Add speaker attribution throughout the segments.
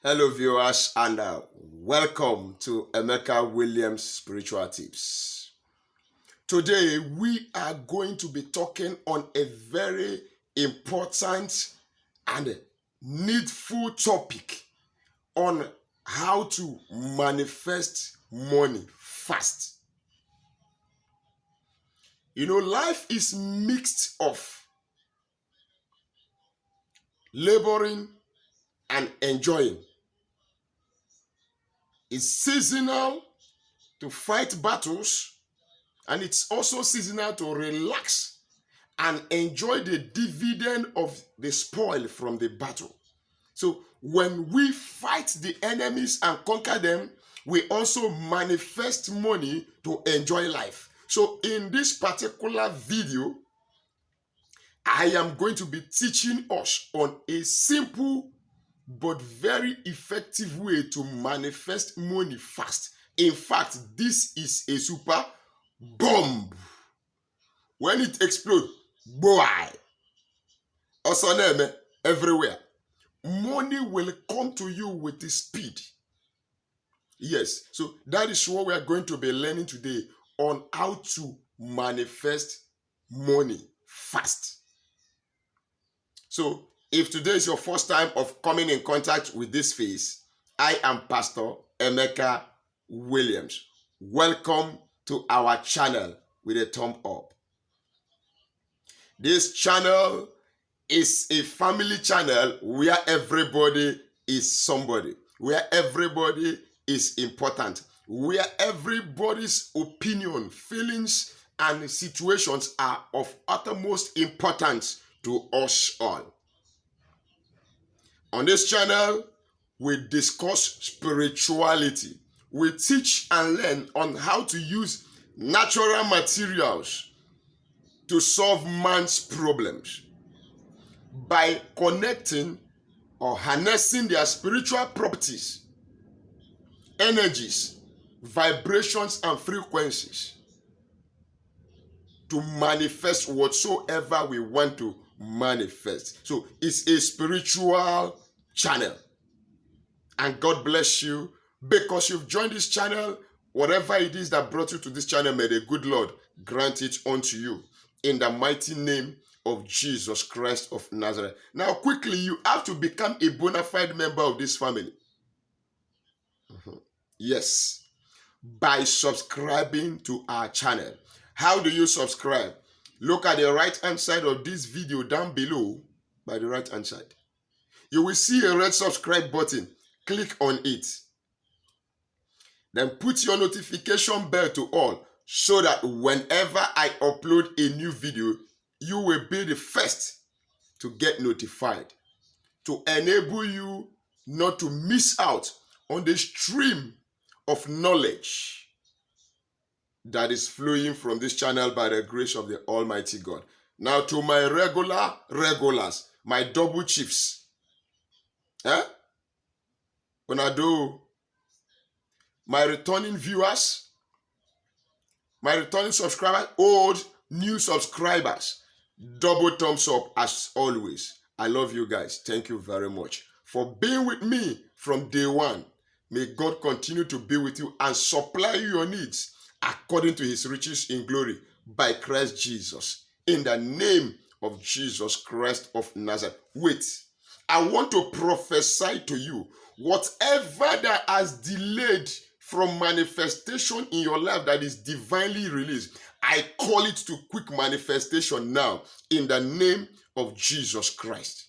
Speaker 1: Hello viewers and welcome to Emeka Williams Spiritual Tips. Today we are going to be talking on a very important and needful topic on how to manifest money fast. You know, life is mixed of laboring and enjoying. It's seasonal to fight battles, and it's also seasonal to relax and enjoy the dividend of the spoil from the battle. So when we fight the enemies and conquer them, we also manifest money to enjoy life. So in this particular video, I am going to be teaching us on a simple but very effective way to manifest money fast. In fact, this is a super bomb. When it explodes, boy, also name everywhere. Money will come to you with the speed. Yes, so that is what we are going to be learning today on how to manifest money fast. So if today is your first time of coming in contact with this face, I am Pastor Emeka Williams. Welcome to our channel with a thumb up. This channel is a family channel where everybody is somebody, where everybody is important, where everybody's opinion, feelings, and situations are of uttermost importance to us all. On this channel, we discuss spirituality. We teach and learn on how to use natural materials to solve man's problems by connecting or harnessing their spiritual properties, energies, vibrations, and frequencies to manifest whatsoever we want to manifest. So it's a spiritual channel. And God bless you because you've joined this channel. Whatever it is that brought you to this channel, may the good Lord grant it unto you in the mighty name of Jesus Christ of Nazareth. Now, quickly, you have to become a bona fide member of this family. Yes, by subscribing to our channel. How do you subscribe? Look at the right hand side of this video down below. By the right hand side, you will see a red subscribe button. Click on it. Then put your notification bell to all so that whenever I upload a new video, you will be the first to get notified, to enable you not to miss out on the stream of knowledge that is flowing from this channel by the grace of the Almighty God. Now to my regulars, my double chiefs. When I do my returning viewers, my returning subscribers, old, new subscribers, double thumbs up as always. I love you guys. Thank you very much for being with me from day one. May God continue to be with you and supply you your needs according to his riches in glory by Christ Jesus. In the name of Jesus Christ of Nazareth. Wait, I want to prophesy to you, whatever that has delayed from manifestation in your life that is divinely released, I call it to quick manifestation now in the name of Jesus Christ.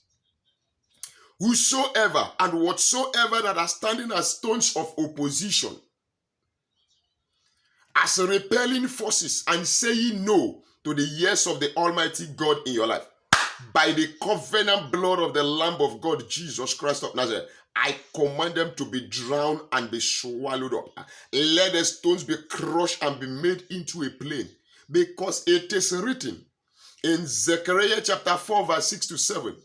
Speaker 1: Whosoever and whatsoever that are standing as stones of opposition, as repelling forces and saying no to the yes of the Almighty God in your life, by the covenant blood of the Lamb of God, Jesus Christ of Nazareth, I command them to be drowned and be swallowed up. Let the stones be crushed and be made into a plain, because it is written in Zechariah chapter 4 verse 6 to 7.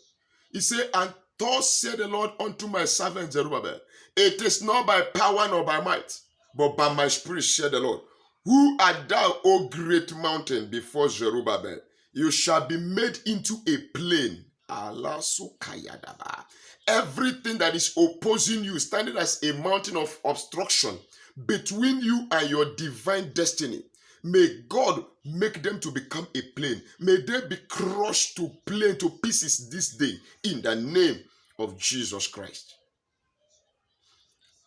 Speaker 1: He said, and thus said the Lord unto my servant Zerubbabel, it is not by power nor by might, but by my spirit, said the Lord. Who art thou, O great mountain, before Zerubbabel? You shall be made into a plain, Everything that is opposing you, standing as a mountain of obstruction between you and your divine destiny, may God make them to become a plain. May they be crushed to pieces this day in the name of Jesus Christ.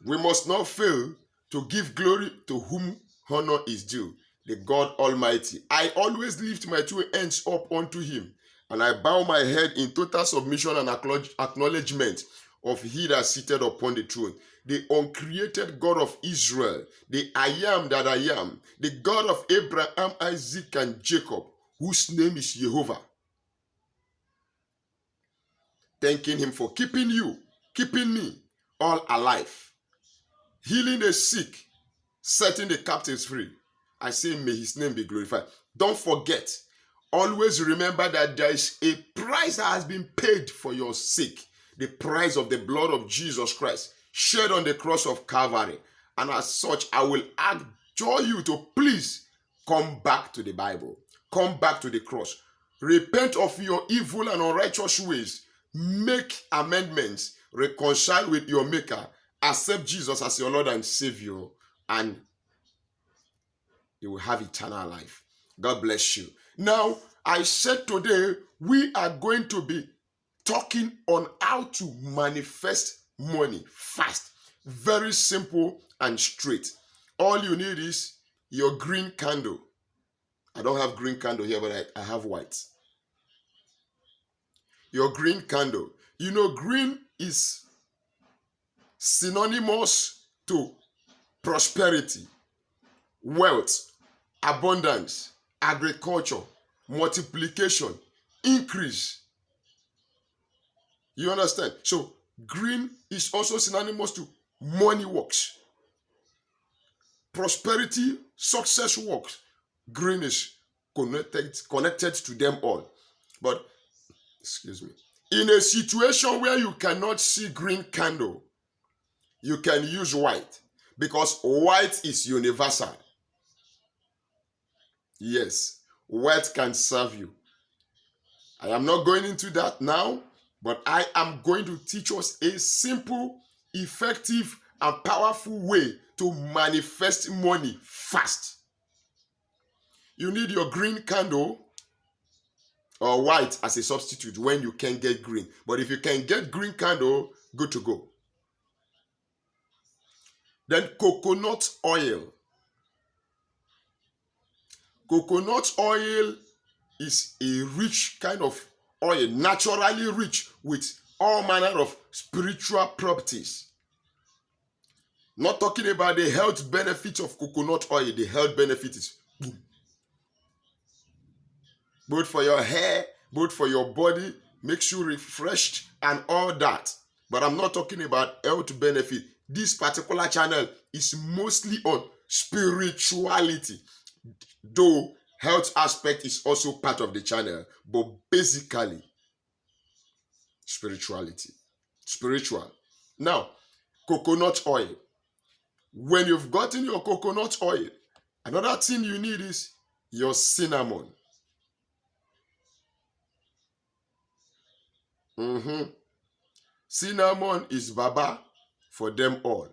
Speaker 1: We must not fail to give glory to whom honor is due, the God Almighty. I always lift my two hands up unto him, and I bow my head in total submission and acknowledgement of he that sitteth upon the throne, the uncreated God of Israel, the I am that I am, the God of Abraham, Isaac, and Jacob, whose name is Jehovah. Thanking him for keeping you, keeping me all alive, healing the sick, setting the captives free. I say, may his name be glorified. Don't forget, always remember that there is a price that has been paid for your sake. The price of the blood of Jesus Christ shed on the cross of Calvary. And as such, I will adjure you to please come back to the Bible. Come back to the cross. Repent of your evil and unrighteous ways. Make amendments. Reconcile with your Maker. Accept Jesus as your Lord and Savior. And you will have eternal life. God bless you. Now, I said today we are going to be talking on how to manifest money fast. Very simple and straight. All you need is your green candle. I don't have green candle here, but I have white. Your green candle. You know, green is synonymous to prosperity, wealth, abundance, agriculture, multiplication, increase. You understand? So green is also synonymous to money works, prosperity, success works. Green is connected to them all. But, excuse me, in a situation where you cannot see green candle, you can use white, because white is universal. Yes, white can serve you. I am not going into that now, but I am going to teach us a simple, effective, and powerful way to manifest money fast. You need your green candle or white as a substitute when you can get green. But if you can get green candle, good to go. Then coconut oil. Coconut oil is a rich kind of oil, naturally rich with all manner of spiritual properties. Not talking about the health benefits of coconut oil. The health benefit is both for your hair, both for your body, makes you refreshed and all that. But I'm not talking about health benefit. This particular channel is mostly on spirituality, though health aspect is also part of the channel, but basically spirituality. Spiritual. Now, coconut oil. When you've gotten your coconut oil, another thing you need is your cinnamon. Cinnamon is Baba for them all.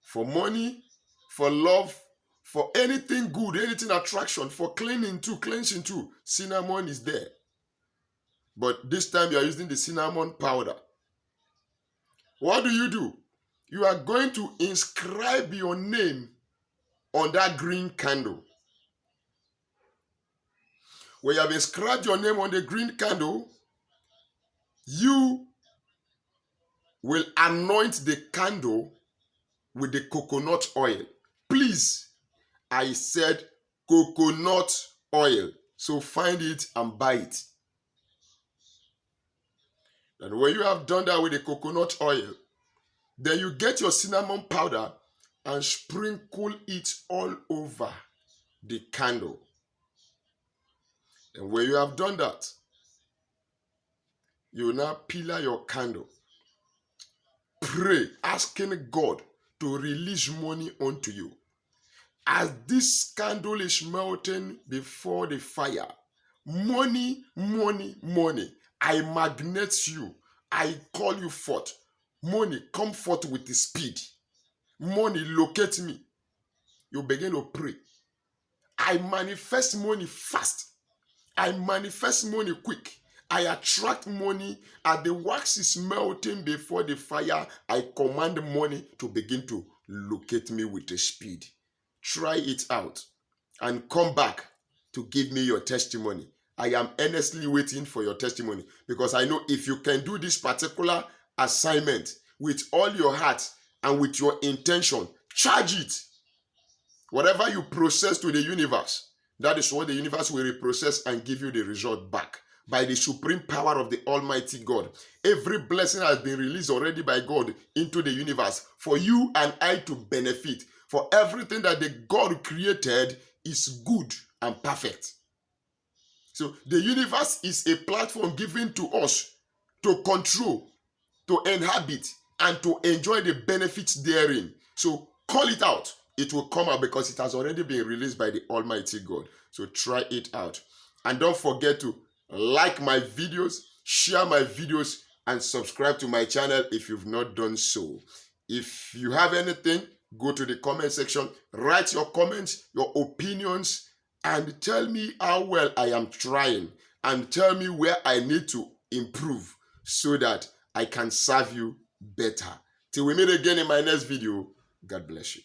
Speaker 1: For money, for love, for anything good, anything attraction, for cleansing too, cinnamon is there. But this time you are using the cinnamon powder. What do? You are going to inscribe your name on that green candle. When you have inscribed your name on the green candle, you will anoint the candle with the coconut oil. Please, I said coconut oil. So find it and buy it. And when you have done that with the coconut oil, then you get your cinnamon powder and sprinkle it all over the candle. And when you have done that, you will now pillar your candle. Pray, asking God to release money unto you. As this candle is melting before the fire, money, I magnet you. I call you forth. Money, come forth with the speed. Money, locate me. You begin to pray. I manifest money fast. I manifest money quick. I attract money as the wax is melting before the fire. I command money to begin to locate me with a speed. Try it out and come back to give me your testimony. I am earnestly waiting for your testimony because I know if you can do this particular assignment with all your heart and with your intention, charge it. Whatever you process to the universe, that is what the universe will reprocess and give you the result back by the supreme power of the Almighty God. Every blessing has been released already by God into the universe for you and I to benefit. For everything that the God created is good and perfect. So the universe is a platform given to us to control, to inhabit, and to enjoy the benefits therein. So call it out. It will come out because it has already been released by the Almighty God. So try it out. And don't forget to like my videos, share my videos, and subscribe to my channel if you've not done so. If you have anything, go to the comment section, write your comments, your opinions, and tell me how well I am trying, and tell me where I need to improve so that I can serve you better. Till we meet again in my next video, God bless you.